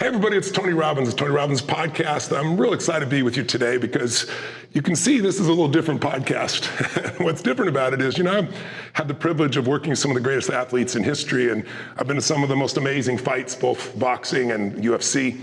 Hey everybody, it's Tony Robbins. It's Tony Robbins Podcast. I'm real excited to be with you today because you can see this is a little different podcast. What's different about it is, I've had the privilege of working with some of the greatest athletes in history, and I've been to some of the most amazing fights, both boxing and UFC.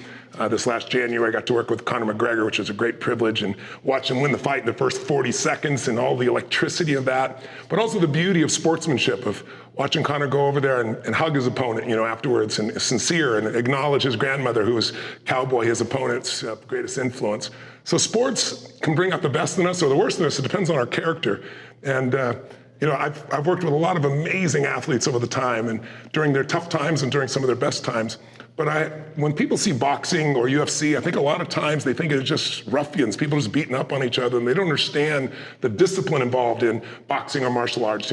This last January, I got to work with Conor McGregor, which was a great privilege, and watch him win the fight in the first 40 seconds and all the electricity of that, but also the beauty of sportsmanship, of watching Conor go over there and hug his opponent, afterwards, and sincere, and acknowledge his grandmother, who was Cowboy, his opponent's greatest influence. So sports can bring out the best in us or the worst in us. It depends on our character. And I've worked with a lot of amazing athletes over the time, and during their tough times and during some of their best times. But when people see boxing or UFC, I think a lot of times they think it's just ruffians, people just beating up on each other, and they don't understand the discipline involved in boxing or martial arts.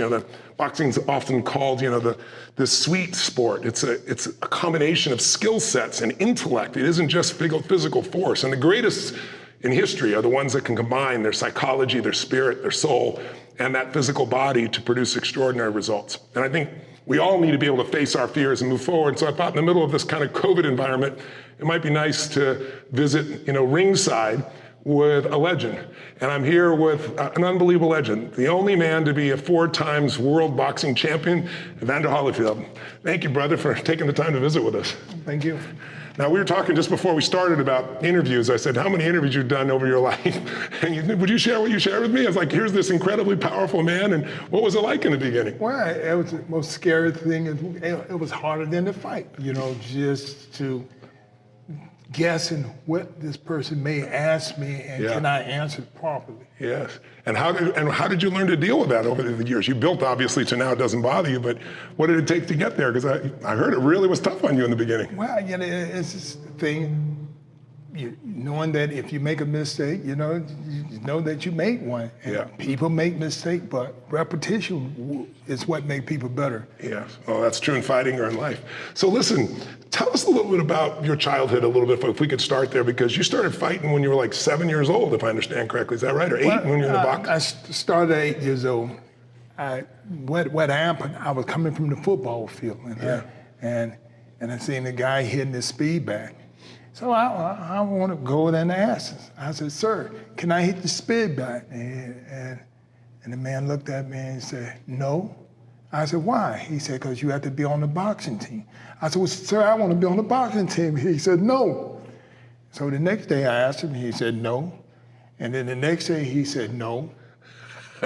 Boxing's often called, the sweet sport. It's a combination of skill sets and intellect. It isn't just physical force. And the greatest in history are the ones that can combine their psychology, their spirit, their soul, and that physical body to produce extraordinary results. And I think we all need to be able to face our fears and move forward. So I thought in the middle of this kind of COVID environment, it might be nice to visit, ringside with a legend. And I'm here with an unbelievable legend, the only man to be a 4 times world boxing champion, Evander Holyfield. Thank you, brother, for taking the time to visit with us. Thank you. Now, we were talking just before we started about interviews. I said, how many interviews you've done over your life? And would you share what you shared with me? I was like, here's this incredibly powerful man, and what was it like in the beginning? Well, it was the most scary thing. It was harder than the fight, just to guessing what this person may ask me, and can I answer it properly? Yes. And how did you learn to deal with that over the years? You built, obviously, to now it doesn't bother you, but what did it take to get there? Because I heard it really was tough on you in the beginning. Well, it's this thing, knowing that if you make a mistake, you know that you made one. And people make mistakes, but repetition is what makes people better. Yes. Well, that's true in fighting or in life. So listen, tell us a little bit about your childhood a little bit, if we could start there, because you started fighting when you were like 7 years old, if I understand correctly. Is that right? Or 8 when you were in the box? I started at 8 years old. What happened, I was coming from the football field, and I seen the guy hitting his speed bag. So I want to go in and ask him. I said, sir, can I hit the speed bag? And the man looked at me and said, no. I said, why? He said, because you have to be on the boxing team. I said, well, sir, I want to be on the boxing team. He said, no. So the next day I asked him, he said, no. And then the next day he said, no.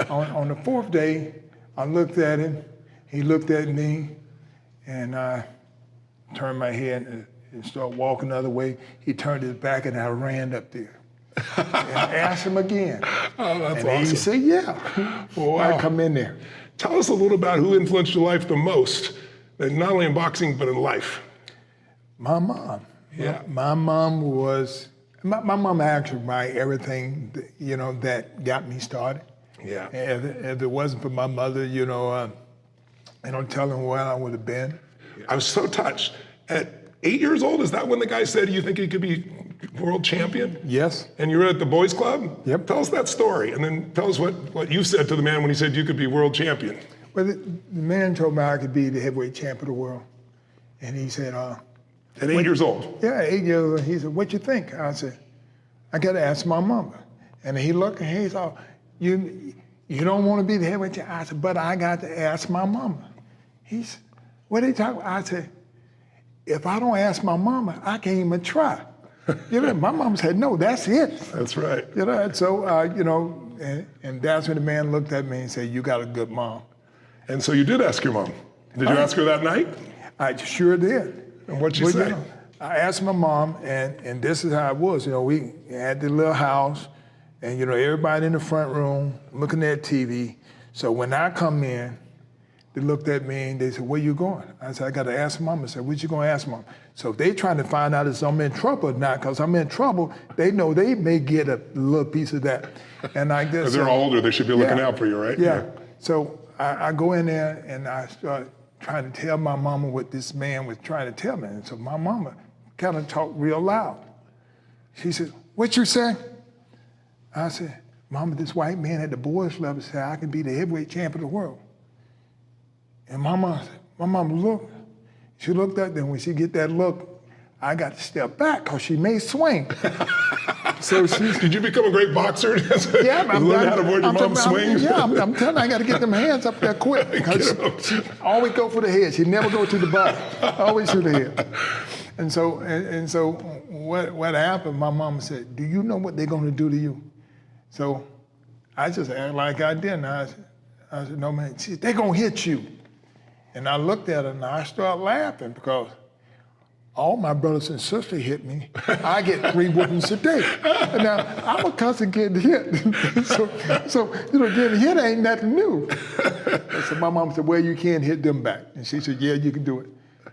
on the 4th day, I looked at him, he looked at me, and I turned my head and started walking the other way. He turned his back, and I ran up there. And I asked him again. Oh, that's and awesome. He said, yeah. Wow. I come in there. Tell us a little about who influenced your life the most, not only in boxing, but in life. My mom. Yeah. My mom was, my mom actually buy everything, that got me started. Yeah. If it wasn't for my mother, I don't tell him where I would have been. I was so touched. At 8 years old, is that when the guy said you think he could be world champion? Yes. And you were at the boys club? Yep. Tell us that story, and then tell us what you said to the man when he said you could be world champion. Well, the man told me I could be the heavyweight champion of the world. And he said, at 8 years old? Yeah, 8 years old. He said, what you think? I said, I got to ask my mama. And he looked and he said, you don't want to be the heavyweight champion? I said, but I got to ask my mama. He said, what are you talking about? I said, if I don't ask my mama, I can't even try. My mama said, no, that's it. That's right. So, and that's when the man looked at me and said, you got a good mom. And so you did ask your mom. Did you ask her that night? I sure did. And what'd she say? I asked my mom, and this is how it was. We had the little house, and everybody in the front room looking at TV. So when I come in, they looked at me and they said, where you going? I said, I got to ask mom. I said, what you going to ask mom? So they trying to find out if I'm in trouble or not, because I'm in trouble. They know they may get a little piece of that. And I guess— Because they're older, they should be looking out for you, right? Yeah. So I go in there and I start trying to tell my mama what this man was trying to tell me. And so my mama kind of talked real loud. She said, what you say? I said, Mama, this white man at the boys club said I can be the heavyweight champion of the world. And my mom looked. She looked up, then when she get that look, I got to step back because she may swing. So did you become a great boxer? Yeah, I'm learning how to avoid your mom's swings. I'm telling you, I got to get them hands up there quick. Because she always go for the head. She never go to the body. Always to the head. And so what happened? My mama said, "Do you know what they're going to do to you?" So I just acted like I didn't. I said, "No, man." She said, "They're going to hit you." And I looked at her and I started laughing because all my brothers and sisters hit me. I get 3 whoopings a day. And now, I'm a cousin getting hit. so getting hit ain't nothing new. And so my mom said, "Well, you can't hit them back." And she said, "Yeah, you can do it."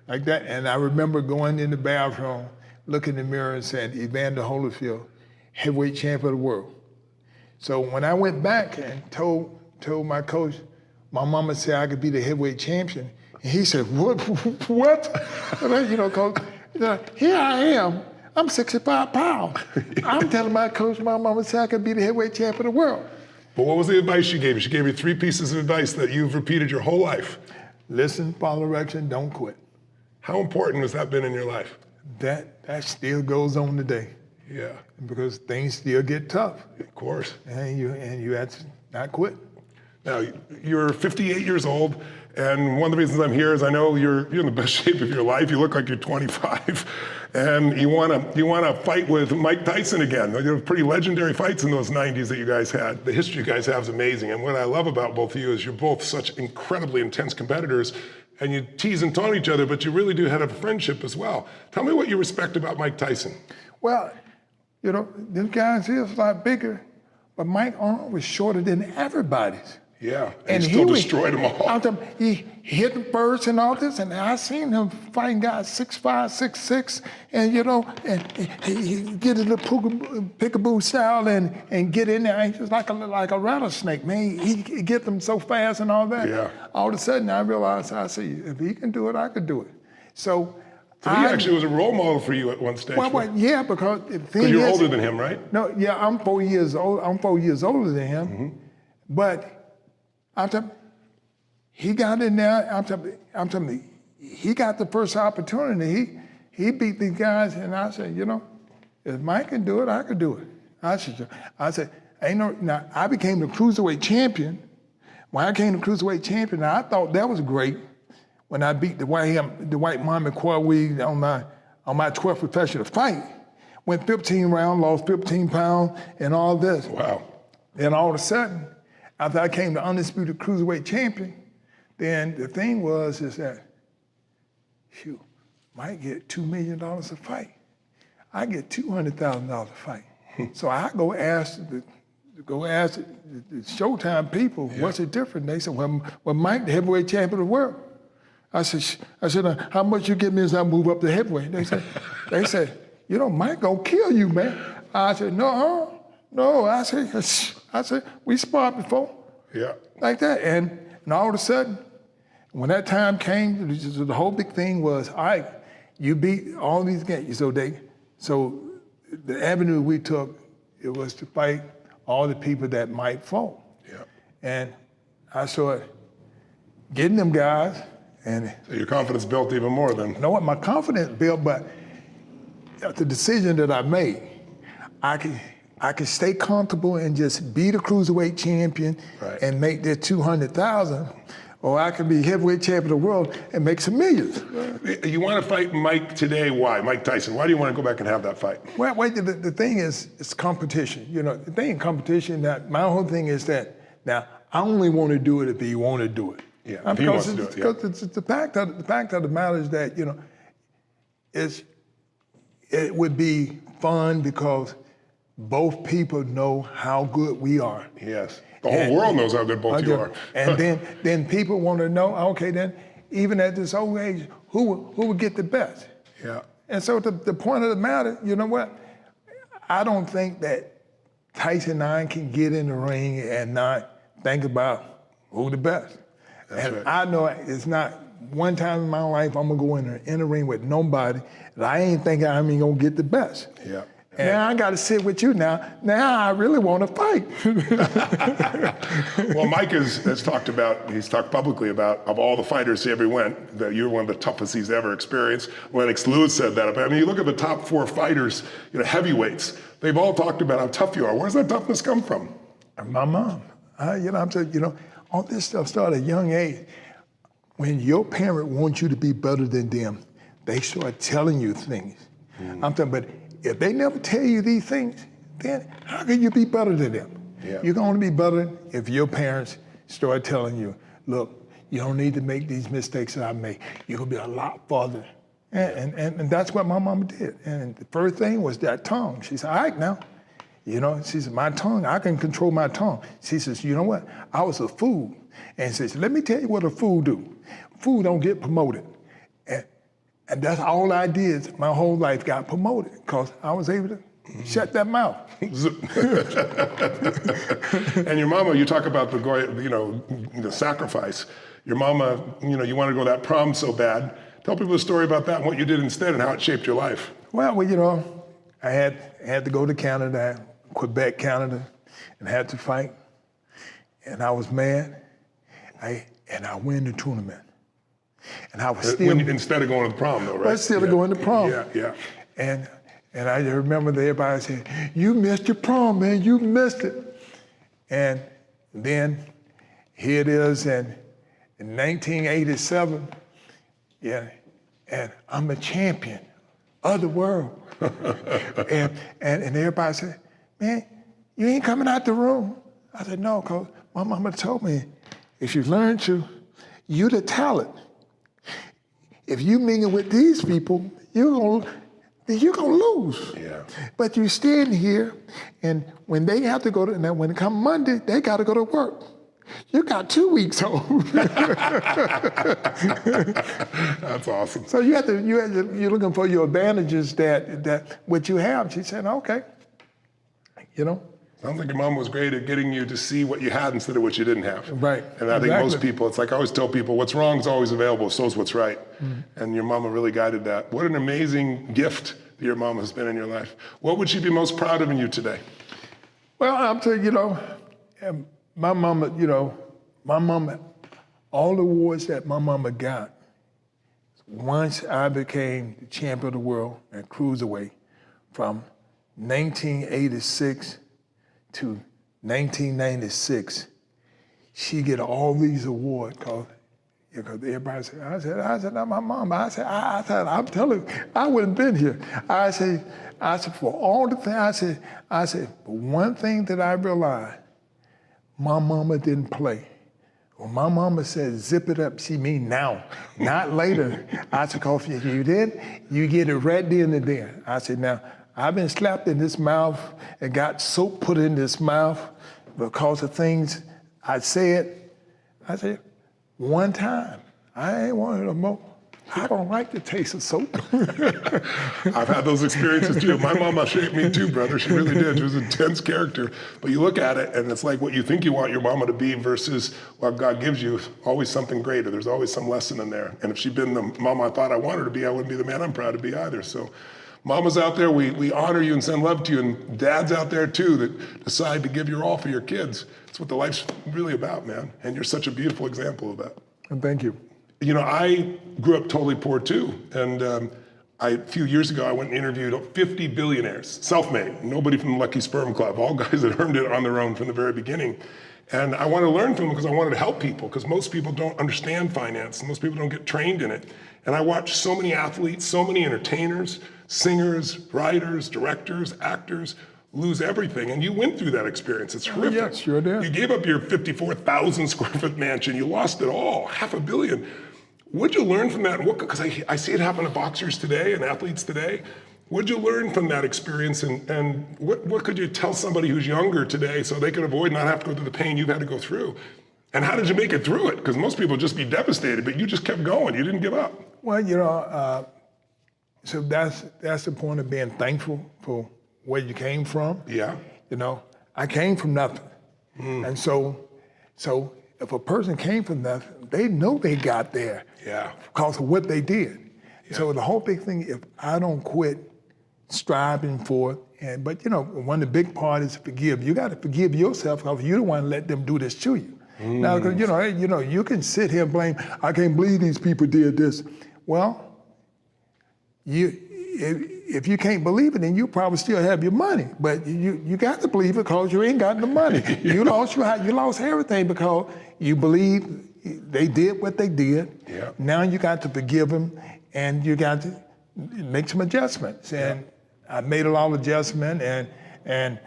Like that. And I remember going in the bathroom, looking in the mirror and saying, "Evander Holyfield, heavyweight champion of the world." So when I went back and told my coach, my mama said I could be the heavyweight champion. And he said, "What? Coach, here I am. I'm 65 pounds. I'm telling my coach, my mama said I could be the heavyweight champion of the world." But what was the advice she gave you? She gave you 3 pieces of advice that you've repeated your whole life. Listen, follow direction, don't quit. How important has that been in your life? That still goes on today. Yeah. Because things still get tough. Of course. And you have to not quit. Now, you're 58 years old, and one of the reasons I'm here is I know you're in the best shape of your life. You look like you're 25, and you want to fight with Mike Tyson again. You have pretty legendary fights in those 90s that you guys had. The history you guys have is amazing, and what I love about both of you is you're both such incredibly intense competitors, and you tease and taunt each other, but you really do have a friendship as well. Tell me what you respect about Mike Tyson. Well, this guy's is a lot bigger, but Mike Arnold was shorter than everybody's. Yeah, and he still destroyed them all. He hit them first and all this, and I seen him fighting guys 6'5", 6'6", and he get in the peekaboo style and get in there. He's just like a rattlesnake, man. He get them so fast and all that. Yeah. All of a sudden, I realized, I see, if he can do it, I could do it. So he actually was a role model for you at one stage. Well, yeah, because the thing is, you're older than him, right? No, yeah, I'm 4 years old. I'm 4 years older than him, but. I'm telling you, he got in there. I'm telling you, he got the first opportunity. He beat these guys, and I said, if Mike can do it, I could do it. I said, ain't no. Now I became the cruiserweight champion. When I became the cruiserweight champion, I thought that was great. When I beat the white Muhammad Qawi on my 12th professional fight, went 15 rounds, lost 15 pounds, and all this. Wow. Then all of a sudden, after I came the undisputed cruiserweight champion, then the thing is that, Mike get $2 million a fight. I get $200,000 a fight. So I go ask the Showtime people, what's the difference? They said, well, Mike, the heavyweight champion of the world. I said, how much you give me as I move up to heavyweight? They said, Mike gonna kill you, man. I said, no. I said, we sparred before. Yeah. Like that. And all of a sudden, when that time came, the whole big thing was, all right, you beat all these guys. So the avenue we took, it was to fight all the people that Mike fought. Yeah. And I started getting them guys. And so your confidence built even more then. You know what? My confidence built, but the decision that I made, I could stay comfortable and just be the cruiserweight champion and make that $200,000, or I could be heavyweight champion of the world and make some millions. You want to fight Mike today? Why? Mike Tyson. Why do you want to go back and have that fight? Well, the thing is, it's competition. The thing in competition, that my whole thing is that now I only want to do it if he want to do it. Yeah, if he wants to do it. Because it's the fact of the matter is that it would be fun because both people know how good we are. Yes. The whole world knows how good both you are. And then people want to know, okay, then even at this old age, who would get the best? Yeah. And so the point of the matter, you know what? I don't think that Tyson and I can get in the ring and not think about who the best. That's right. I know it's not one time in my life I'm gonna go in the ring with nobody that I ain't thinking I'm even gonna get the best. Yeah. Now I got to sit with you now. Now I really want to fight. Well, Mike has talked about, he's talked publicly about, of all the fighters he ever went, that you're one of the toughest he's ever experienced. Lennox Lewis said that. I mean, you look at the top 4 fighters, heavyweights, they've all talked about how tough you are. Where does that toughness come from? My mom. I'm saying, all this stuff started at a young age. When your parent wants you to be better than them, they start telling you things. I'm saying, but if they never tell you these things, then how can you be better than them? Yeah. You're going to be better if your parents start telling you, look, you don't need to make these mistakes that I make. You're going to be a lot farther. And that's what my mama did. And the first thing was that tongue. She said, all right now. She said, my tongue, I can control my tongue. She says, you know what? I was a fool. And she says, let me tell you what a fool do. Fool don't get promoted. And that's all I did. My whole life got promoted because I was able to shut that mouth. And your mama, you talk about the sacrifice. Your mama, you want to go to that prom so bad. Tell people the story about that and what you did instead and how it shaped your life. Well, I had to go to Canada, Quebec, Canada, and had to fight. And I was mad. And I win the tournament. And I was still... Instead of going to the prom, though, right? Instead of going to prom. Yeah. And I remember everybody saying, you missed your prom, man, you missed it. And then here it is in 1987, and I'm a champion of the world. and everybody said, man, you ain't coming out the room. I said, no, because my mama told me, if you learn to, you're the talent. If you mingle with these people, you're gonna lose. Yeah. But you stand here, and when they have to go to, now when it come Monday, they got to go to work. You got 2 weeks home. That's awesome. So you're looking for your advantages that what you have. She said, okay, Sounds like your mom was great at getting you to see what you had instead of what you didn't have. Right. And I think most people, it's like I always tell people, what's wrong is always available, so is what's right. And your mama really guided that. What an amazing gift that your mama has been in your life. What would she be most proud of in you today? Well, I'm telling you, my mama, all the awards that my mama got, once I became the champion of the world at cruiserweight from 1986 to 1996, she get all these awards because everybody said, I said, not my mom. I said, I'm telling you, I wouldn't have been here. I said, for all the things, I said, but one thing that I realized, my mama didn't play. When my mama said, zip it up, she mean now, not later. I said, if you did, you get it right then and there. I said, now, I've been slapped in this mouth and got soap put in this mouth because of things I said. I said, one time, I ain't want it no more. I don't like the taste of soap. I've had those experiences too. My mama shaped me too, brother. She really did. She was an intense character. But you look at it and it's like what you think you want your mama to be versus what God gives you, always something greater. There's always some lesson in there. And if she'd been the mama I thought I wanted her to be, I wouldn't be the man I'm proud to be either. So mamas out there, we honor you and send love to you. And dads out there too that decide to give your all for your kids. It's what the life's really about, man. And you're such a beautiful example of that. And thank you. I grew up totally poor too. And a few years ago, I went and interviewed 50 billionaires, self-made, nobody from the Lucky Sperm Club, all guys that earned it on their own from the very beginning. And I wanted to learn from them because I wanted to help people, because most people don't understand finance, and most people don't get trained in it. And I watched so many athletes, so many entertainers, singers, writers, directors, actors, lose everything. And you went through that experience. It's horrific. Yes, sure did. You gave up your 54,000 square foot mansion. You lost it all, $500 million. What'd you learn from that? Because I see it happen to boxers today and athletes today. What'd you learn from that experience? And what could you tell somebody who's younger today so they can avoid not have to go through the pain you've had to go through? And how did you make it through it? Because most people just be devastated, but you just kept going. You didn't give up. Well, so that's the point of being thankful for where you came from. Yeah. I came from nothing. And so if a person came from nothing, they know they got there. Yeah. Because of what they did. Yeah. So the whole big thing, if I don't quit striving for it but one of the big part is forgive. You got to forgive yourself because you don't want to let them do this to you. Now, because you can sit here and blame. I can't believe these people did this. Well, if you can't believe it, then you probably still have your money. But you got to believe it because you ain't got the money. You lost everything because you believe they did what they did. Yeah. Now you got to forgive them, and you got to make some adjustments. And I made a lot of adjustments, and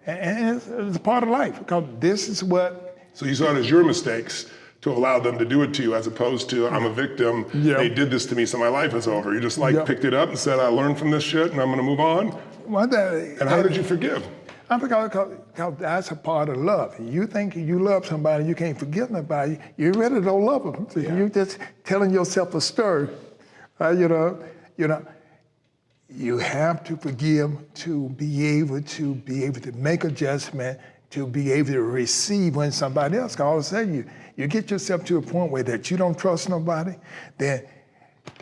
it's a part of life because this is what. So you saw it as your mistakes to allow them to do it to you, as opposed to I'm a victim. Yeah. They did this to me, so my life is over. You just picked it up and said, I learned from this shit, and I'm going to move on. And how did you forgive? Because that's a part of love. You think you love somebody, you can't forgive nobody. You really don't love them. So you're just telling yourself a story. You have to forgive to be able to make adjustment, to be able to receive when somebody else. Because all of a sudden you get yourself to a point where that you don't trust nobody. Then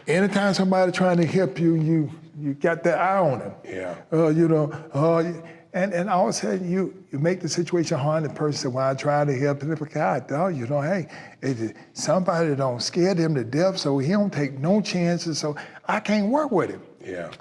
anytime somebody trying to help you, you got that eye on them. Yeah. And all of a sudden you make the situation hard. And the person said, well, I tried to help him. God, hey, somebody don't scare him to death, so he don't take no chances, so I can't work with him. Yeah.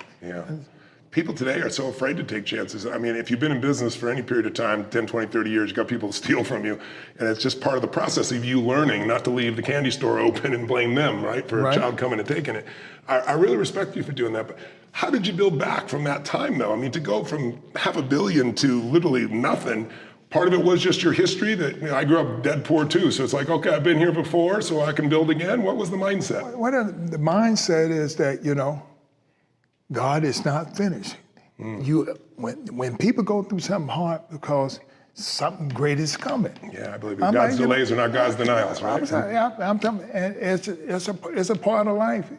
People today are so afraid to take chances. I mean, if you've been in business for any period of time, 10, 20, 30 years, you've got people to steal from you. And it's just part of the process of you learning not to leave the candy store open and blame them, right, for a child coming and taking it. I really respect you for doing that. But how did you build back from that time, though? I mean, to go from $500 million to literally nothing, part of it was just your history that I grew up dead poor too. So it's like, okay, I've been here before, so I can build again. What was the mindset? The mindset is that, God is not finished. When people go through something hard because something great is coming. Yeah, I believe it. God's delays are not God's denials, right? I'm telling you, and it's a part of life.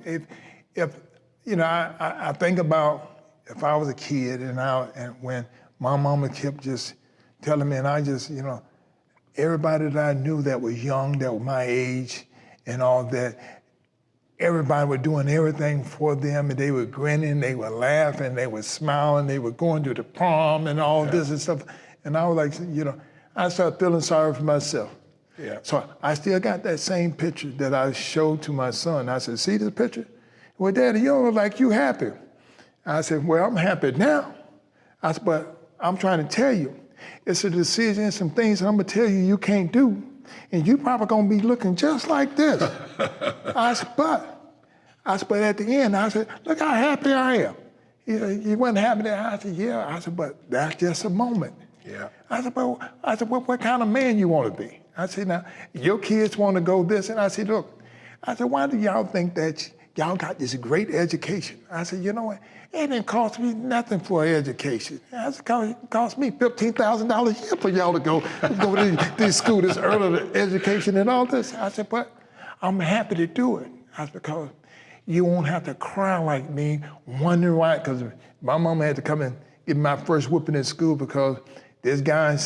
If I think about if I was a kid and when my mama kept just telling me, and I just everybody that I knew that was young, that was my age, and all that. Everybody was doing everything for them, and they were grinning, they were laughing, they were smiling, they were going to the prom and all this and stuff. And I was like, I started feeling sorry for myself. Yeah. So I still got that same picture that I showed to my son. I said, see this picture? Well, Daddy, you don't look like you happy. I said, well, I'm happy now. I said, but I'm trying to tell you, it's a decision and some things that I'm gonna tell you you can't do. And you probably gonna be looking just like this. I said, but at the end, I said, look how happy I am. You wasn't happy there? I said, yeah. I said, but that's just a moment. Yeah. I said, what kind of man you want to be? I said, now, your kids want to go this, and I said, look, why do y'all think that y'all got this great education? I said, you know what? It didn't cost me nothing for an education. I said, it cost me $15,000 a year for y'all to go to this school, this early education and all this. I said, but I'm happy to do it. I said, because you won't have to cry like me, wondering why, because my mama had to come and give me my first whooping in school because this guy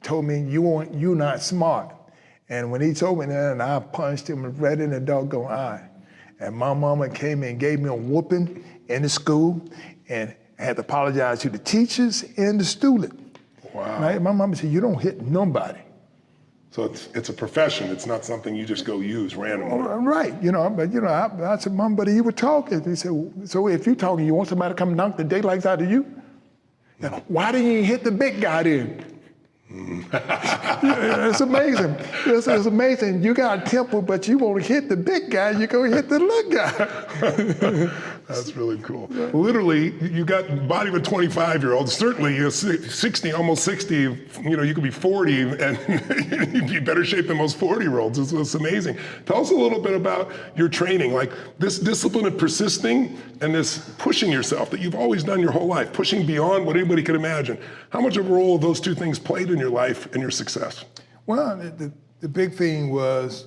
told me, you're not smart. And when he told me that, and I punched him right in the doggone eye. And my mama came and gave me a whooping in the school, and I had to apologize to the teachers and the student. Wow. Right? My mama said, you don't hit nobody. So it's a profession. It's not something you just go use randomly. Right, but I said, Mom, but he was talking. He said, so if you're talking, you want somebody to come knock the daylights out of you? Now, why didn't you hit the big guy then? It's amazing. It's amazing. You got a temper, but you won't hit the big guy. You go hit the little guy. That's really cool. Yeah. Literally, you got the body of a 25-year-old. Certainly, you're 60, almost 60. You could be 40, and you'd be better shape than most 40-year-olds. It's amazing. Tell us a little bit about your training, like this discipline of persisting and this pushing yourself that you've always done your whole life, pushing beyond what anybody could imagine. How much of a role those two things played in your life and your success? Well, the big thing was,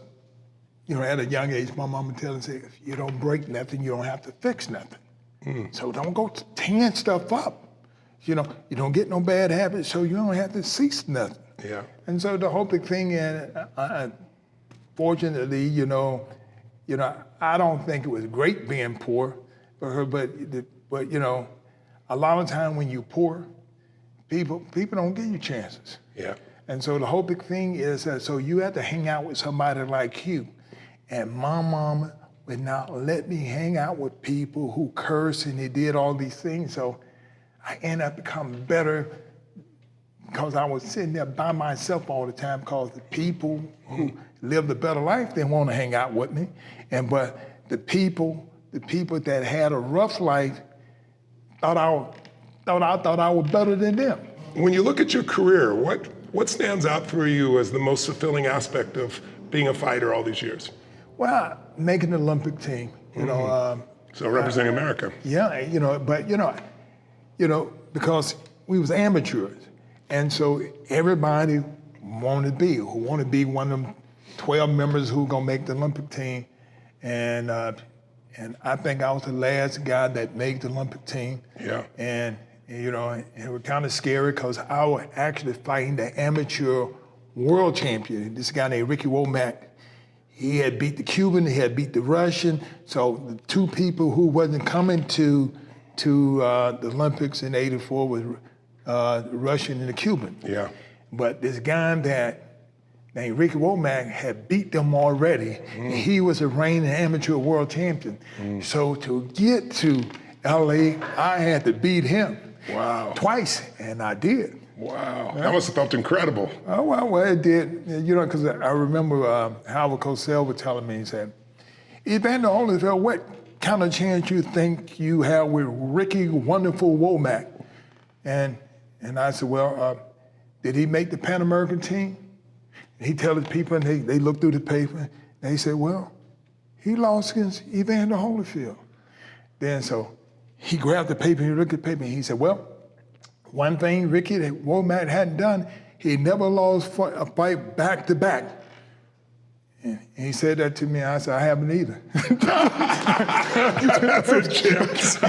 at a young age, my mama telling me, if you don't break nothing, you don't have to fix nothing. So don't go tearing stuff up. You don't get no bad habits, so you don't have to cease nothing. Yeah. And so the whole big thing, and fortunately, I don't think it was great being poor, but a lot of time when you're poor, people don't give you chances. Yeah. And so the whole big thing is that so you have to hang out with somebody like you. And my mama would not let me hang out with people who curse and they did all these things. So I ended up becoming better because I was sitting there by myself all the time because the people who lived a better life didn't want to hang out with me. But the people that had a rough life thought I was better than them. When you look at your career, what stands out for you as the most fulfilling aspect of being a fighter all these years? Well, making the Olympic team, So representing America. Yeah, because we was amateurs, and so everybody wanted to be one of them 12 members who gonna make the Olympic team, and I think I was the last guy that made the Olympic team. Yeah. And it was kind of scary because I was actually fighting the amateur world champion. This guy named Ricky Womack. He had beat the Cuban, he had beat the Russian. So the two people who wasn't coming to the Olympics in '84 was the Russian and the Cuban. Yeah. But this guy named Ricky Womack had beat them already, and he was a reigning amateur world champion. So to get to LA, I had to beat him. Wow. Twice, and I did. Wow. That must have felt incredible. Oh, well, it did. Because I remember Howard Cosell was telling me, he said, Evander Holyfield, what kind of chance you think you have with Ricky Wonderful Womack? And I said, well, did he make the Pan American team? And he tell his people, and they looked through the paper, and he said, well, he lost against Evander Holyfield. Then so he grabbed the paper, he looked at the paper, and he said, well, one thing Ricky that Womack hadn't done, he never lost a fight back to back. And he said that to me, I said, I haven't either. That's a chance. That's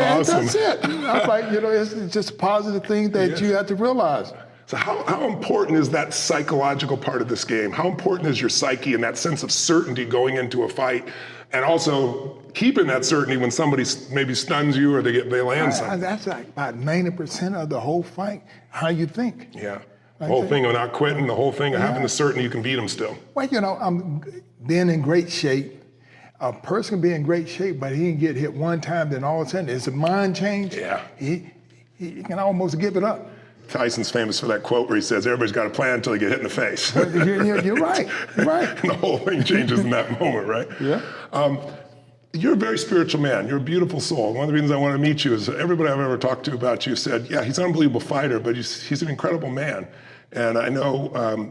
awesome. That's it. I'm like, it's just a positive thing that you have to realize. So how important is that psychological part of this game? How important is your psyche and that sense of certainty going into a fight, and also keeping that certainty when somebody maybe stuns you or they land something? That's like about 90% of the whole fight, how you think. Yeah. The whole thing of not quitting, the whole thing of having the certainty you can beat them still. Well, I'm being in great shape. A person can be in great shape, but he can get hit one time, then all of a sudden, it's a mind change. Yeah. He can almost give it up. Tyson's famous for that quote where he says, everybody's got a plan until you get hit in the face. You're right. You're right. And the whole thing changes in that moment, right? Yeah. You're a very spiritual man. You're a beautiful soul. One of the reasons I want to meet you is everybody I've ever talked to about you said, yeah, he's an unbelievable fighter, but he's an incredible man. And I know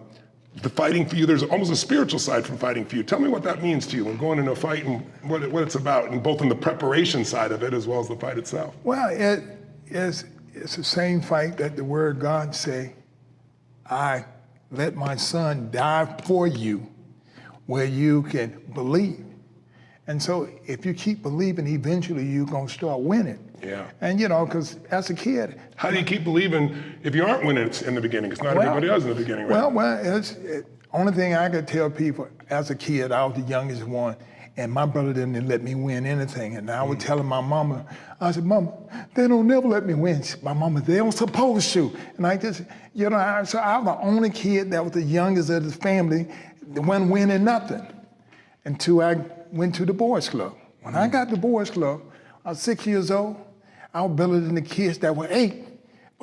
the fighting for you, there's almost a spiritual side from fighting for you. Tell me what that means to you when going into a fight and what it's about, and both in the preparation side of it as well as the fight itself. Well, it's the same fight that the word God say, I let my son die for you, where you can believe. And so if you keep believing, eventually you're going to start winning. Yeah. And because as a kid. How do you keep believing if you aren't winning in the beginning? It's not everybody else in the beginning, right? Well, only thing I could tell people, as a kid, I was the youngest one, and my brother didn't let me win anything. And I would tell my mama, I said, Mama, they don't never let me win. My mama, they don't supposed to. And I just, so I was the only kid that was the youngest of the family that wasn't winning nothing until I went to the boys club. When I got to the boys club, I was 6 years old. I was better than the kids that were 8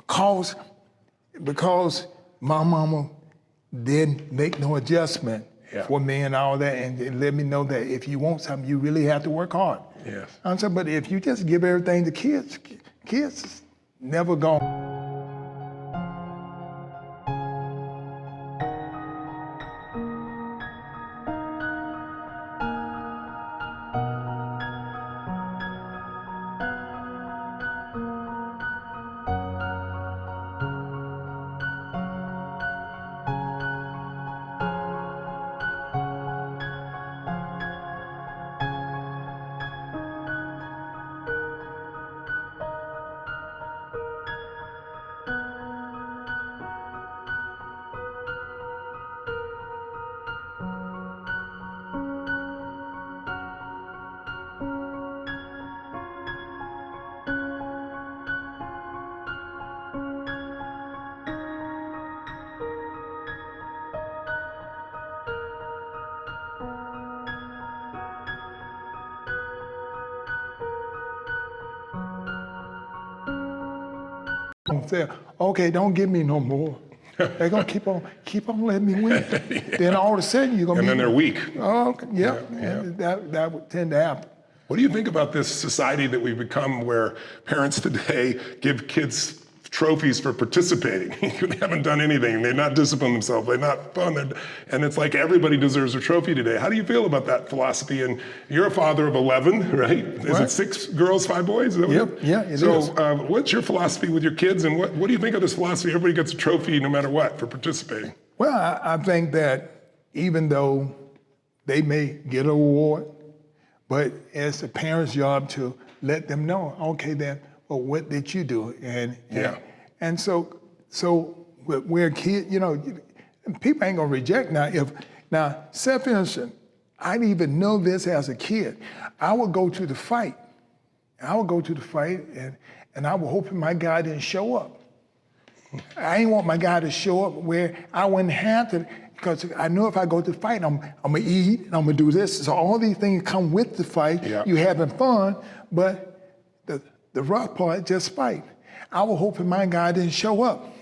because my mama didn't make no adjustment for me and all that, and it let me know that if you want something, you really have to work hard. Yes. I said, but if you just give everything to kids never gonna. Say, okay, don't give me no more. They're gonna keep on letting me win. Then all of a sudden you're gonna And then they're weak. Oh, okay, yeah. And that would tend to happen. What do you think about this society that we've become where parents today give kids trophies for participating? They haven't done anything. They're not disciplined themselves. They're not fun. And it's like everybody deserves a trophy today. How do you feel about that philosophy? And you're a father of 11, right? Is it 6 girls, 5 boys? Yep, yeah, it is. So what's your philosophy with your kids? And what do you think of this philosophy? Everybody gets a trophy no matter what for participating. Well, I think that even though they may get an award, but it's the parent's job to let them know, okay, then, well, what did you do? And so we're kids, people ain't gonna reject now. Self-innocent, I didn't even know this as a kid. I would go to the fight. And I was hoping my guy didn't show up. I didn't want my guy to show up where I wouldn't have to, because I knew if I go to the fight, I'm gonna eat, and I'm gonna do this. So all these things come with the fight. Yeah. You having fun, but the rough part, just fight. I was hoping my guy didn't show up,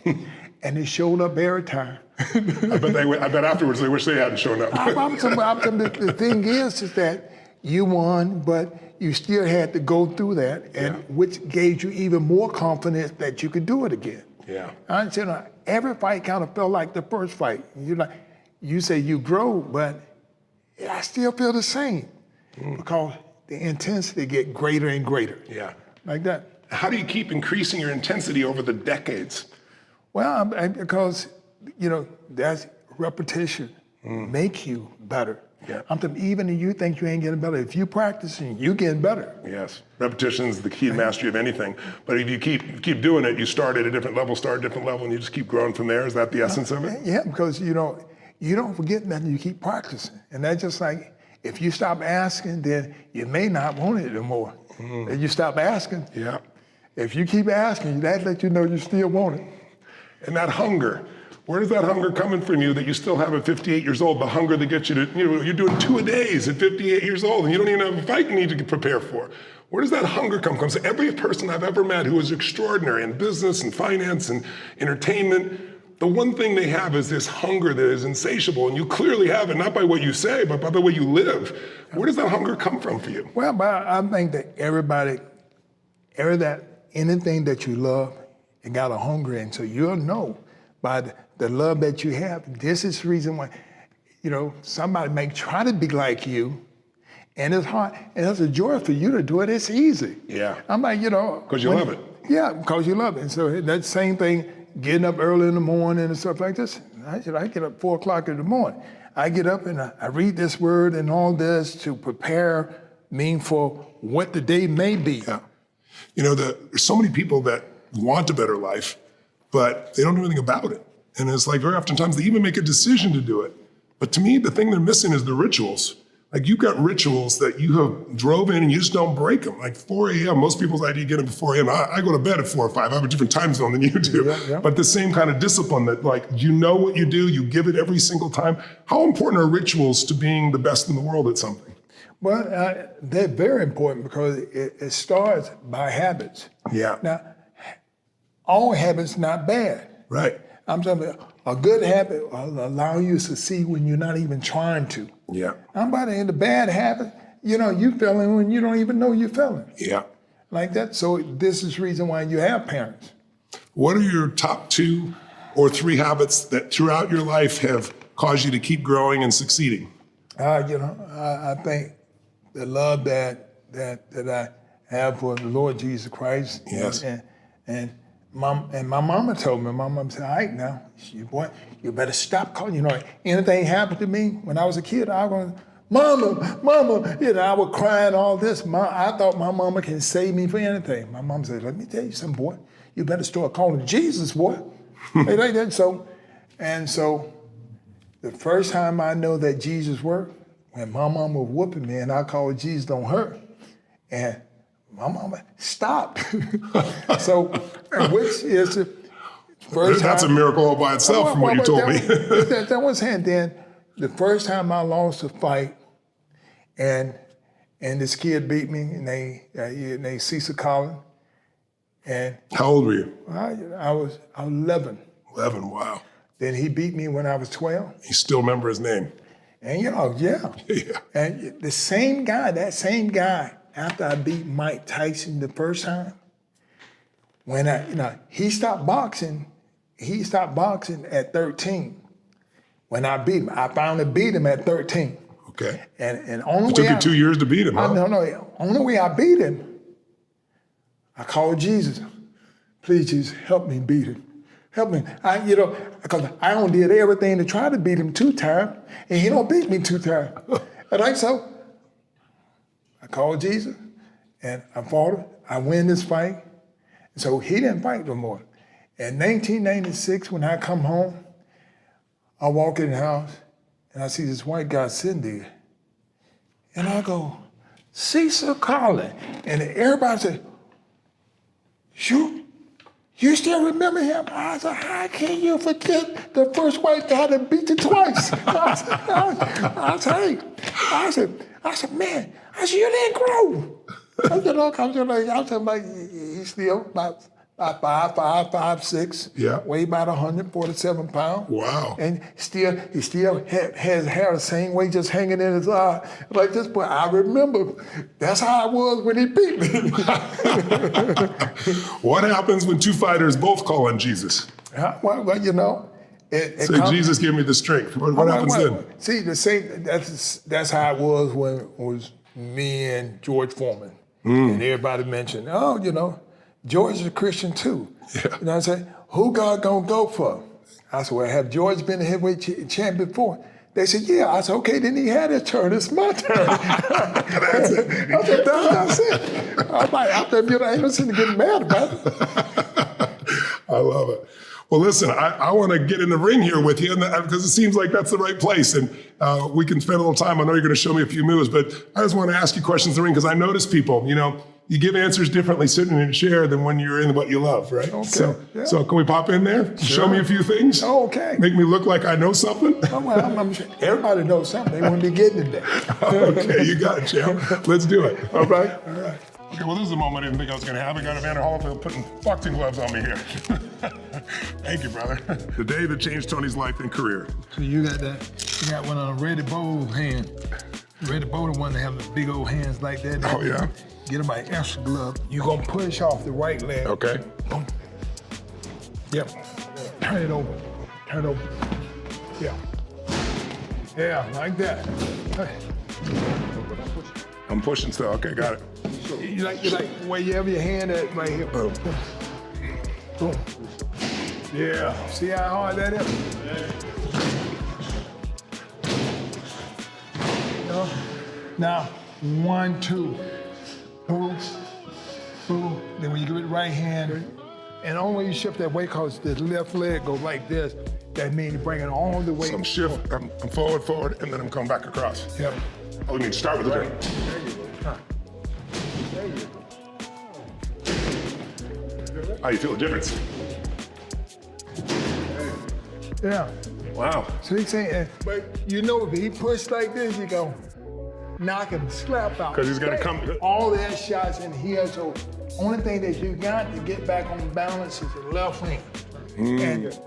and he showed up every time. I bet afterwards they wish they hadn't shown up. The thing is that you won, but you still had to go through that, and which gave you even more confidence that you could do it again. Yeah. I said, every fight kind of felt like the first fight. You say you grow, but I still feel the same because the intensity get greater and greater. Yeah. Like that. How do you keep increasing your intensity over the decades? Well, because, that's repetition make you better. Yeah. Even if you think you ain't getting better, if you practicing, you getting better. Yes, repetition is the key to mastery of anything. But if you keep doing it, you start at a different level, and you just keep growing from there. Is that the essence of it? Yeah, because you don't forget nothing, you keep practicing. And that's just like, if you stop asking, then you may not want it anymore. And you stop asking. Yeah. If you keep asking, that lets you know you still want it. And that hunger, where is that hunger coming from you that you still have at 58 years old? The hunger that gets you to, you're doing 2-a-days at 58 years old and you don't even have a fight you need to prepare for. Where does that hunger come from? So every person I've ever met who is extraordinary in business and finance and entertainment, the one thing they have is this hunger that is insatiable, and you clearly have it, not by what you say, but by the way you live. Where does that hunger come from for you? Well, I think that anything that you love, it got a hunger in, so you'll know by the love that you have. This is the reason why, somebody may try to be like you, and it's hard, and it's a joy for you to do it. It's easy. Yeah. I'm like, Because you love it. Yeah, because you love it. And so that same thing, getting up early in the morning and stuff like this. I get up 4 o'clock in the morning. I get up and I read this word and all this to prepare me for what the day may be. Yeah. There's so many people that want a better life, but they don't do anything about it. And it's like very oftentimes they even make a decision to do it. But to me, the thing they're missing is the rituals. Like you've got rituals that you have drove in and you just don't break them. Like 4 a.m., most people's idea get up at 4 a.m. I go to bed at 4 or 5. I have a different time zone than you do. Yeah. But the same kind of discipline that you know what you do, you give it every single time. How important are rituals to being the best in the world at something? Well, they're very important because it starts by habits. Yeah. Now, all habits not bad. Right. I'm talking about a good habit will allow you to succeed when you're not even trying to. Yeah. I'm about to end a bad habit, you failing when you don't even know you're failing. Yeah. Like that. So this is the reason why you have parents. What are your top 2 or 3 habits that throughout your life have caused you to keep growing and succeeding? I think the love that I have for the Lord Jesus Christ. Yes. And my mama told me, my mom said, all right now, you better stop calling. Anything happened to me when I was a kid, I was Mama, I was crying all this. I thought my mama can save me for anything. My mom said, let me tell you something, boy. You better start calling Jesus, boy. Like that. So the first time I know that Jesus worked, when my mama was whooping me and I called Jesus on her, and my mama stopped. So, which is the first That's time, a miracle all by itself from what you told me. that was hand. Then the first time I lost a fight, and this kid beat me, and they Cecil Collins, And How old were you? I was 11. 11, wow. Then he beat me when I was 12. You still remember his name? And yeah. Yeah. And that same guy, after I beat Mike Tyson the first time, when he stopped boxing at 13. When I beat him, I finally beat him at 13. Okay. And only It took you 2 years to beat him, huh? No. Only way I beat him, I called Jesus. Please, Jesus, help me beat him. Help me. Because I done did everything to try to beat him 2 times, and he don't beat me 2 times. And so I called Jesus, and I fought him. I win this fight. So he didn't fight no more. In 1996, when I come home, I walk in the house, and I see this white guy sitting there. And I go, Cecil Collins. And everybody said, you still remember him? I said, how can you forget the first white guy that beat you twice? I said, man, you didn't grow. I said, like, he's still about 5'6". Yeah. Weigh about 147 pounds. Wow. And he still has hair the same way, just hanging in his eye like this. But I remember that's how I was when he beat me. What happens when 2 fighters both call on Jesus? Well, Jesus gave me the strength. What happens then? See, the same. That's how it was when it was me and George Foreman, and everybody mentioned, George is a Christian too. Yeah. I said, who God gonna go for? I said, well, have George been a heavyweight champ before? They said, yeah. I said, okay, then he had his turn. It's my turn. That's it. I said, that's it. I'm like, after I ain't listening to getting mad about it. I love it. Well, listen, I want to get in the ring here with you because it seems like that's the right place. And we can spend a little time. I know you're going to show me a few moves, but I just want to ask you questions in the ring because I notice people, you give answers differently sitting in a chair than when you're in what you love, right? Okay. So can we pop in there? Sure. Show me a few things? Okay. Make me look like I know something? I'm sure everybody knows something. They wouldn't be getting it there. Okay, you got it, champ. Let's do it. All right? All right. Okay, well, this is a moment I didn't think I was going to have. I got Evander Holyfield putting boxing gloves on me here. Thank you, brother. The day that changed Tony's life and career. So you got one on a Reddy Bowl hand. Reddy Bowl the one that have the big old hands like that. Oh, yeah? Get him an extra glove. You're going to push off the right leg. Okay. Boom. Yep. Turn it over. Turn it over. Yeah. Yeah, like that. Hey. I'm pushing still. Okay, got it. You like where you have your hand at right here. Boom. Boom. Yeah. See how hard that is? Now, 1, 2. Boom. Boom. Then when you give it right hand, and only when you shift that way, because the left leg goes like this, that means you bring it all the way. So I'm shift, I'm forward, and then I'm coming back across. Yep. Oh, you mean start with the ring. There you go. There you go. How you feel the difference? Yeah. Wow. So he's saying, but if he pushed like this, you go knock him, slap out. Because he's going to come. All that shots in here. So only thing that you got to get back on balance is the left hand. And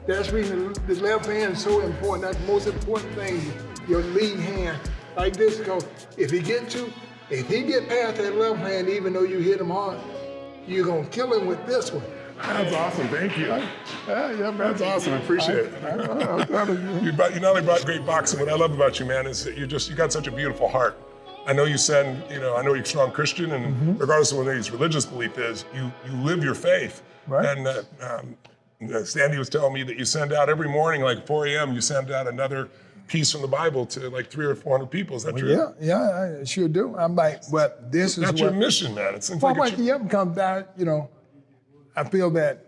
that's reason the left hand is so important. That's the most important thing. Your lead hand like this, because if he get past that left hand, even though you hit him hard, you're gonna kill him with this one. That's awesome. Thank you. That's awesome. I appreciate it. You not only brought great boxing. What I love about you, man, is that you got such a beautiful heart. I know you send, I know you're a strong Christian, and regardless of what his religious belief is, you live your faith. Right. And Sandy was telling me that you send out every morning, like 4 a.m., you send out another piece from the Bible to like 300 or 400 people. Is that true? Yeah, I sure do. I'm like, but this is That's your mission, man. It seems well, like it comes down, I feel that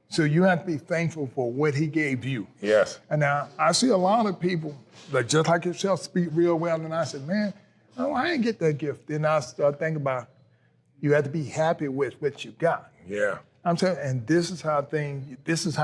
so you have to be thankful for what he gave you. Yes. And now I see a lot of people that just like yourself speak real well, and I said, man, I didn't get that gift. Then I start thinking about you have to be happy with what you got. Yeah. I'm saying, and this is how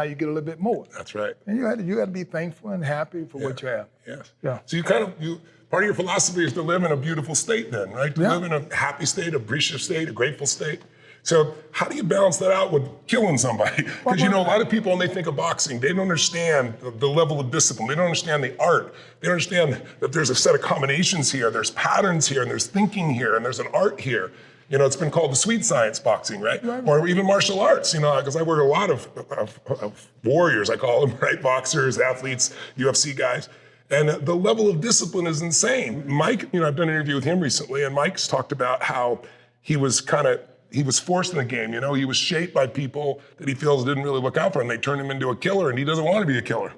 you get a little bit more. That's right. And you got to be thankful and happy for what you have. Yes. Yeah. So part of your philosophy is to live in a beautiful state then, right? To live in a happy state, appreciative state, a grateful state. So how do you balance that out with killing somebody? Because a lot of people, when they think of boxing, they don't understand the level of discipline. They don't understand the art. They don't understand that there's a set of combinations here, there's patterns here, and there's thinking here, and there's an art here. It's been called the sweet science boxing, right? Or even martial arts, because I work with a lot of warriors, I call them, right? Boxers, athletes, UFC guys. And the level of discipline is insane. Mike, I've done an interview with him recently, and Mike's talked about how he was forced in the game. He was shaped by people that he feels didn't really look out for him. They turned him into a killer, and he doesn't want to be a killer.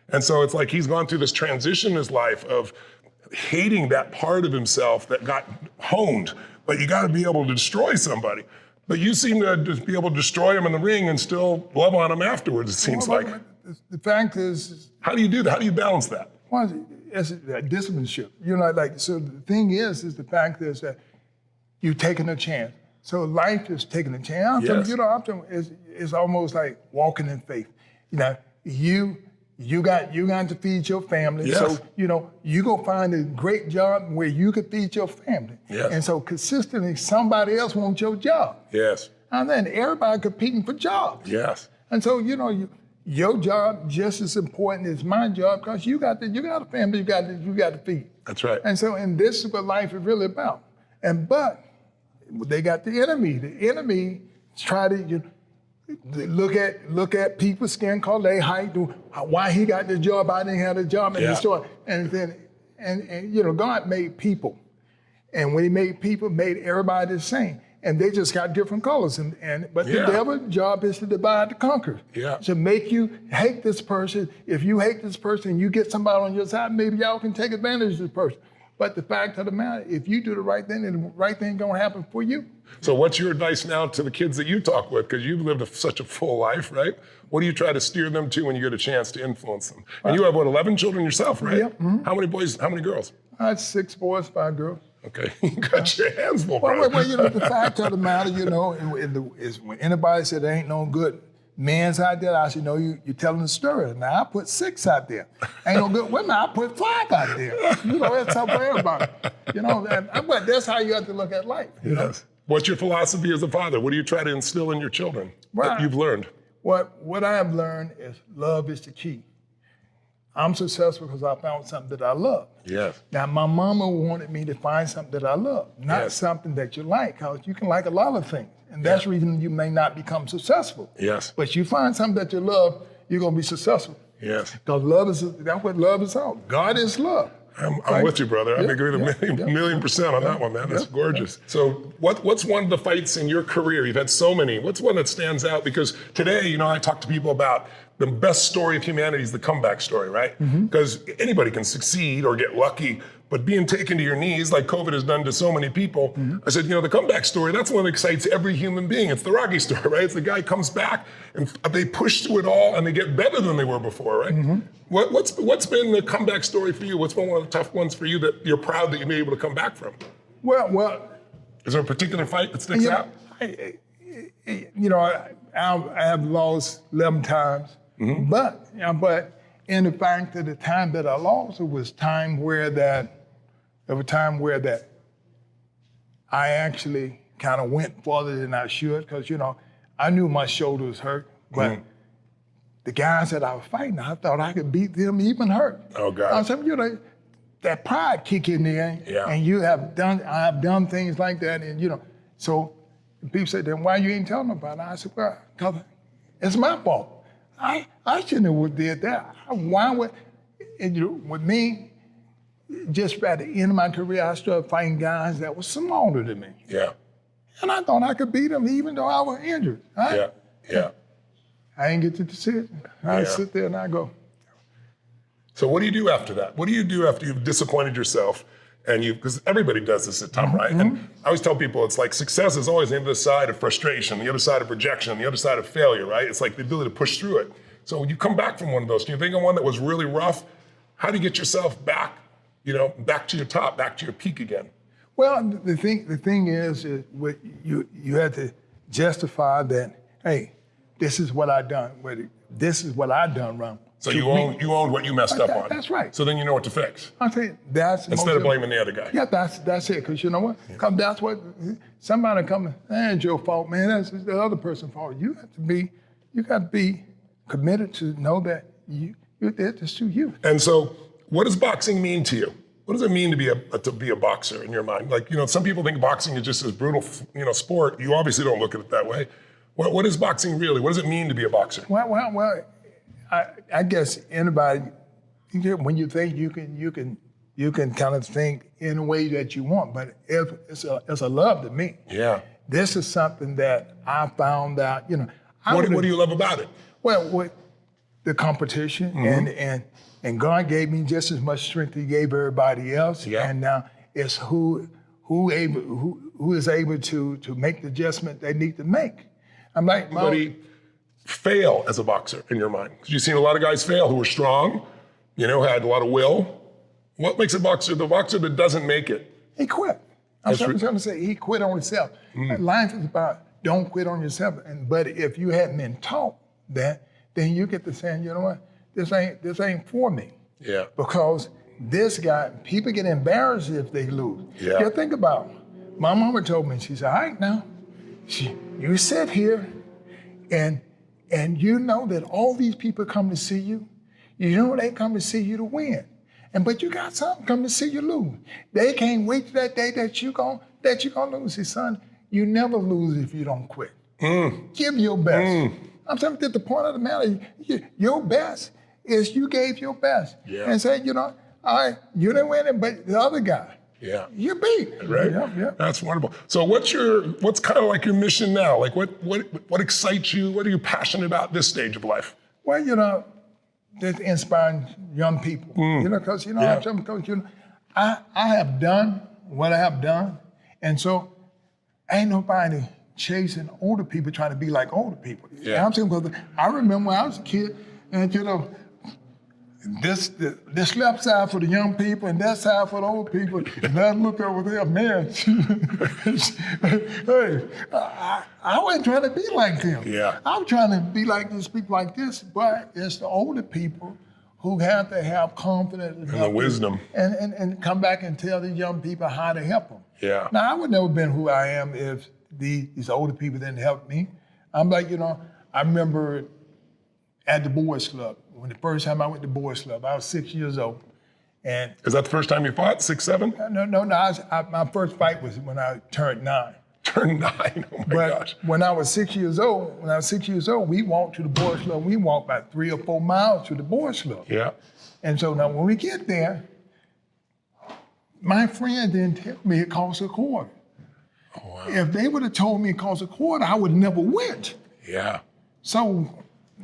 And so it's like he's gone through this transition in his life of hating that part of himself that got honed. But you got to be able to destroy somebody. But you seem to just be able to destroy him in the ring and still love on him afterwards, it seems like. The fact is... How do you do that? How do you balance that? Well, it's a discipleship. So the thing is the fact is that you're taking a chance. So life is taking a chance. It's almost like walking in faith. You got to feed your family. Yes. So, you go find a great job where you could feed your family. Yes. And so consistently, somebody else wants your job. Yes. And then everybody competing for jobs. Yes. And so, your job just as important as my job because you got a family you got to feed. That's right. And this is what life is really about. But they got the enemy. The enemy try to look at people's skin color, their height, why he got the job, I didn't have the job, and destroy. And God made people, and when He made people, made everybody the same. And they just got different colors. But the devil's job is to divide to conquer. Yeah. To make you hate this person. If you hate this person, you get somebody on your side, maybe y'all can take advantage of this person. But the fact of the matter, if you do the right thing, then the right thing gonna happen for you. So what's your advice now to the kids that you talk with? Because you've lived such a full life, right? What do you try to steer them to when you get a chance to influence them? And you have, 11 children yourself, right? Yep. Mm-hmm. How many boys, how many girls? I had 6 boys, 5 girls. Okay, you got your hands full, brother. Well, the fact of the matter, is when anybody said there ain't no good men's out there, I said, no, you're telling the story. Now, I put 6 out there. Ain't no good women, I put 5 out there. That's how for everybody. But that's how you have to look at life. Yes. What's your philosophy as a father? What do you try to instill in your children that you've learned? What I have learned is love is the key. I'm successful because I found something that I love. Yes. Now, my mama wanted me to find something that I love, not something that you like, because you can like a lot of things. And that's the reason you may not become successful. Yes. But you find something that you love, you're going to be successful. Yes. Because that's what love is all. God is love. I'm with you, brother. I agree with a million percent on that one, man. That's gorgeous. So what's one of the fights in your career? You've had so many. What's one that stands out? Because today, I talk to people about the best story of humanity is the comeback story, right? Because anybody can succeed or get lucky, but being taken to your knees like COVID has done to so many people, I said, the comeback story, that's one that excites every human being. It's the Rocky story, right? It's the guy comes back and they push through it all and they get better than they were before, right? What's been the comeback story for you? What's been one of the tough ones for you that you're proud that you've been able to come back from? Well, is there a particular fight that sticks out? I have lost 11 times, but in the fact that the time that I lost, it was time where that I actually kind of went farther than I should, because I knew my shoulder was hurt, but the guys that I was fighting, I thought I could beat them even hurt. Oh God! I said, that pride kick in there, and I have done things like that, and so people said, then why you ain't telling them about it? I said, well, because it's my fault. I shouldn't have did that. Why would, with me, just at the end of my career, I started fighting guys that were smaller than me. Yeah. And I thought I could beat them even though I was injured. Right? Yeah. I didn't get to decision. I sit there and I go. So what do you do after that? What do you do after you've disappointed yourself? Because everybody does this at times, right? And I always tell people it's like success is always the other side of frustration, the other side of rejection, the other side of failure, right? It's like the ability to push through it. So when you come back from one of those, do you think of one that was really rough? How do you get yourself back, back to your top, back to your peak again? Well, the thing is you had to justify that hey, this is what I done. This is what I done wrong. So you owned what you messed up on. That's right. So then you know what to fix. I say that's instead of blaming the other guy. Yeah, that's it. Because you know what? Because that's what somebody come. That ain't your fault, man. That's the other person's fault. You got to be committed to know that you're there to suit you. And so, what does boxing mean to you? What does it mean to be a boxer in your mind? Like, some people think boxing is just this brutal, sport. You obviously don't look at it that way. What is boxing really? What does it mean to be a boxer? Well, I guess anybody, when you think you can kind of think in a way that you want, but it's a love to me. Yeah. This is something that I found out. What do you love about it? Well, with the competition and God gave me just as much strength He gave everybody else. Yeah. And now it's who is able to make the adjustment they need to make. I'm like, anybody fail as a boxer in your mind? Because you've seen a lot of guys fail who were strong, had a lot of will. What makes the boxer that doesn't make it? He quit. I'm trying to say he quit on himself. Life is about don't quit on yourself. But if you hadn't been taught that, then you get to saying, you know what, this ain't for me. Yeah. Because this guy, people get embarrassed if they lose. Yeah. You think about it. My mama told me, she said, all right now, you sit here and you know that all these people come to see you. You know they come to see you to win. But you got something come to see you lose. They can't wait to that day that you're gonna lose. See, son, you never lose if you don't quit. Give your best. I'm telling you, the point of the matter, your best is you gave your best. Yeah. And say, all right, you didn't win it, but the other guy, you beat. Right? Yeah. That's wonderful. So what's kind of like your mission now? Like what excites you? What are you passionate about this stage of life? Well, just inspiring young people. Because I have done what I have done, and so ain't nobody chasing older people trying to be like older people. Yeah. I'm saying, because I remember when I was a kid, and this left side for the young people and that side for the old people, and I look over there, man. Hey, I wasn't trying to be like them. Yeah. I'm trying to be like these people like this, but it's the older people who have to have confidence and the wisdom and come back and tell the young people how to help them. Yeah. Now, I would never been who I am if these older people didn't help me. I'm like, I remember at the boys club, when the first time I went to boys club, I was 6 years old. And is that the first time you fought, 6, 7? No. My first fight was when I turned 9. Turned 9, oh my gosh. When I was 6 years old, we walked to the boys club. We walked about 3 or 4 miles to the boys club. Yeah. And so now when we get there, my friend didn't tell me it cost a quarter. Oh, wow. If they would have told me it cost a quarter, I would have never went. Yeah. So,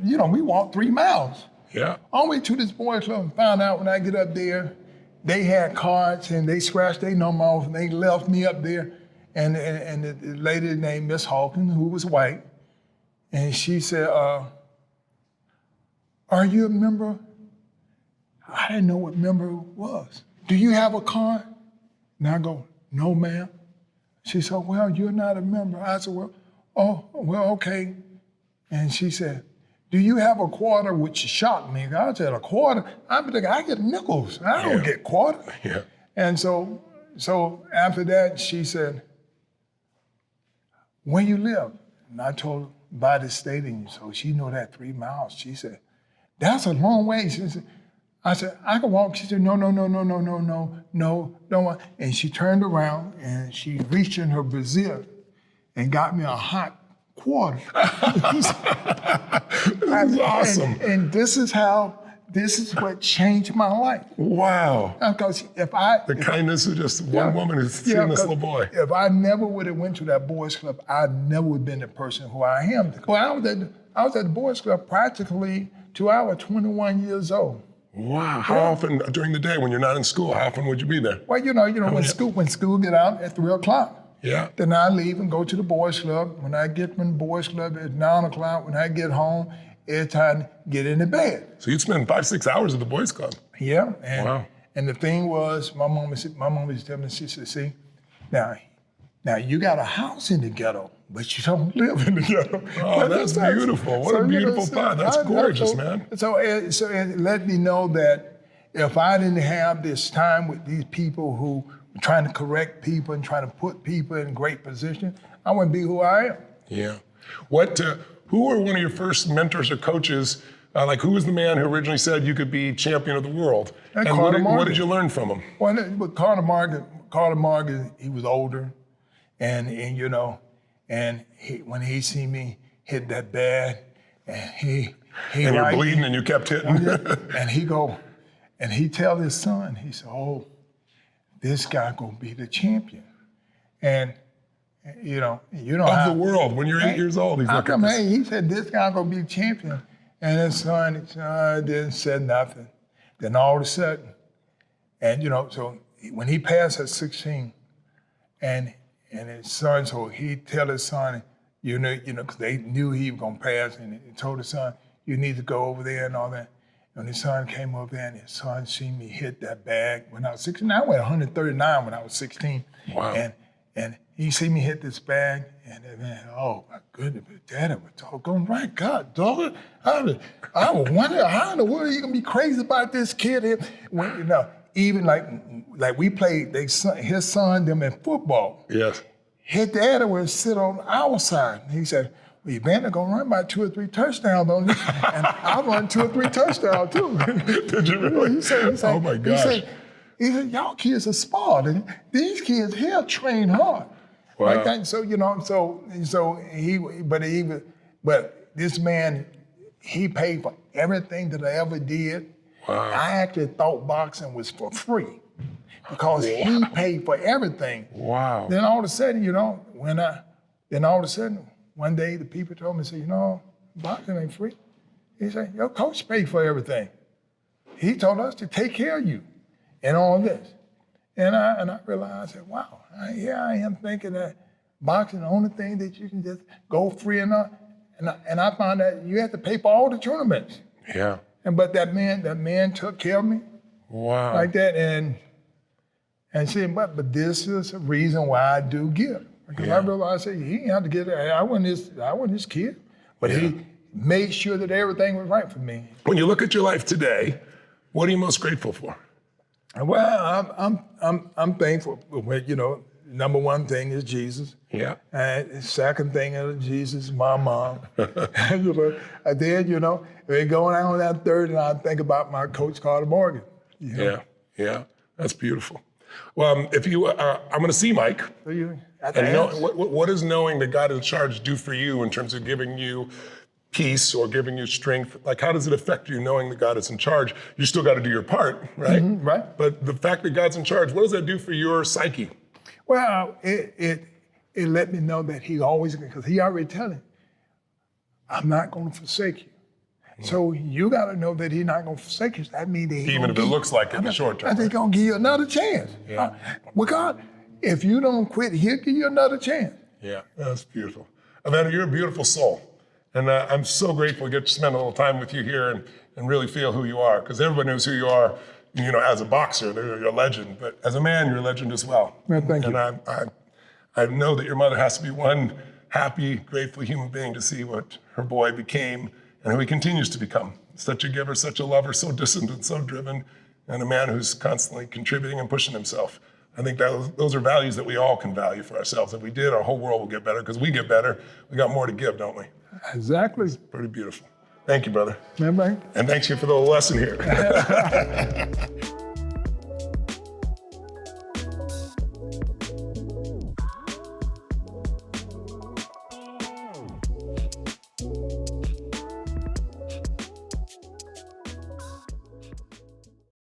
we walked 3 miles. Yeah. All the way to this boys club and found out when I get up there, they had cards and they scratched their number off and they left me up there. And the lady named Miss Hawkins, who was white, and she said, are you a member? I didn't know what member was. Do you have a card? And I go, no, ma'am. She said, well, you're not a member. I said, well, okay. And she said, do you have a quarter? Which shocked me. I said, a quarter? I get nickels. I don't get quarter. Yeah. And so after that, she said, where you live? And I told her, by the stadium. So she knew that 3 miles. She said, that's a long way. She said, I said, I can walk. She said, no. And she turned around and she reached in her brassiere and got me a hot quarter. This is awesome. And this is what changed my life. Wow. Because the kindness of just one woman who's seeing this little boy. If I never would have went to that boys club, I never would have been the person who I am. Well, I was at the boys club practically till I was 21 years old. Wow. How often during the day when you're not in school, how often would you be there? Well, when school get out at 3 o'clock. Yeah. Then I leave and go to the boys club. When I get from the boys club at 9 o'clock, when I get home, it's time to get into bed. So you'd spend 5-6 hours at the boys club. Yeah. Wow. And the thing was, my mom was telling me, she said, see, now, Now, you got a house in the ghetto, but you don't live in the ghetto. Oh, that's beautiful. What a beautiful thought. That's gorgeous, man. So it let me know that if I didn't have this time with these people who were trying to correct people and trying to put people in great positions, I wouldn't be who I am. Yeah. Who were one of your first mentors or coaches? Like, who was the man who originally said you could be champion of the world? And what did you learn from him? Well, but Carter Morgan, he was older, and you know, and when he see me hit that bag, and he and you're bleeding, and you kept hitting. And he tell his son, he said, "Oh, this guy gonna be the champion," and you know of the world when you're 8 years old. He's looking at this. He said, "This guy gonna be the champion," and his son didn't say nothing. Then all of a sudden, and you know, so when he passed at 16, and his son, so he tell his son, you know, because they knew he was gonna pass, and he told his son, "You need to go over there and all that." And his son came over there, and his son seen me hit that bag when I was 16. I weighed 139 when I was 16. Wow. And he see me hit this bag, and then, oh my goodness, Daddy was talking, my God, dog. I was wondering how in the world you gonna be crazy about this kid here? When, you know, even like we played his son them in football. Yes. His daddy would sit on our side. And he said, "Well, Evander gonna run by 2 or 3 touchdowns on you." And I run 2 or 3 touchdowns too. Did you really? He said, oh my gosh. He said, "Y'all kids are smart, and these kids here train hard." Wow. Like that. So you know, but this man, he paid for everything that I ever did. Wow. I actually thought boxing was for free because he paid for everything. Wow. Then all of a sudden, you know, one day the people told me, said, "You know, boxing ain't free." He said, "Your coach paid for everything. He told us to take care of you and all this." And I realized, I said, wow, here I am thinking that boxing is the only thing that you can just go free and I found that you have to pay for all the tournaments. Yeah. But that man took care of me. Wow. Like that, and said, but this is a reason why I do give. Because I realized, I said, he didn't have to get it. I wasn't his kid, but he made sure that everything was right for me. When you look at your life today, what are you most grateful for? Well, I'm thankful. You know, number one thing is Jesus. Yeah. And the second thing is Jesus is my mom. You know, and then, you know, going on that third, and I think about my coach, Carter Morgan. You know? Yeah, that's beautiful. Well, if you, I'm going to see Mike. And what does knowing that God is in charge do for you in terms of giving you peace or giving you strength? Like, how does it affect you knowing that God is in charge? You still got to do your part, right? Mm-hmm, right. But the fact that God's in charge, what does that do for your psyche? Well, it let me know that he always, because he already telling, I'm not going to forsake you. Mm-hmm. So you got to know that he's not going to forsake you. That means that even if it looks like it in the short term. He's going to give you another chance. Yeah. Well, God, if you don't quit, he'll give you another chance. Yeah, that's beautiful. Evander, you're a beautiful soul. And I'm so grateful to get to spend a little time with you here and really feel who you are, because everybody knows who you are. You know, as a boxer, you're a legend, but as a man, you're a legend as well. Well, thank you. And I know that your mother has to be one happy, grateful human being to see what her boy became and who he continues to become. Such a giver, such a lover, so disciplined, so driven, and a man who's constantly contributing and pushing himself. I think those are values that we all can value for ourselves. If we did, our whole world will get better, because we get better, we got more to give, don't we? Exactly. Pretty beautiful. Thank you, brother. Remember? And thanks you for the lesson here.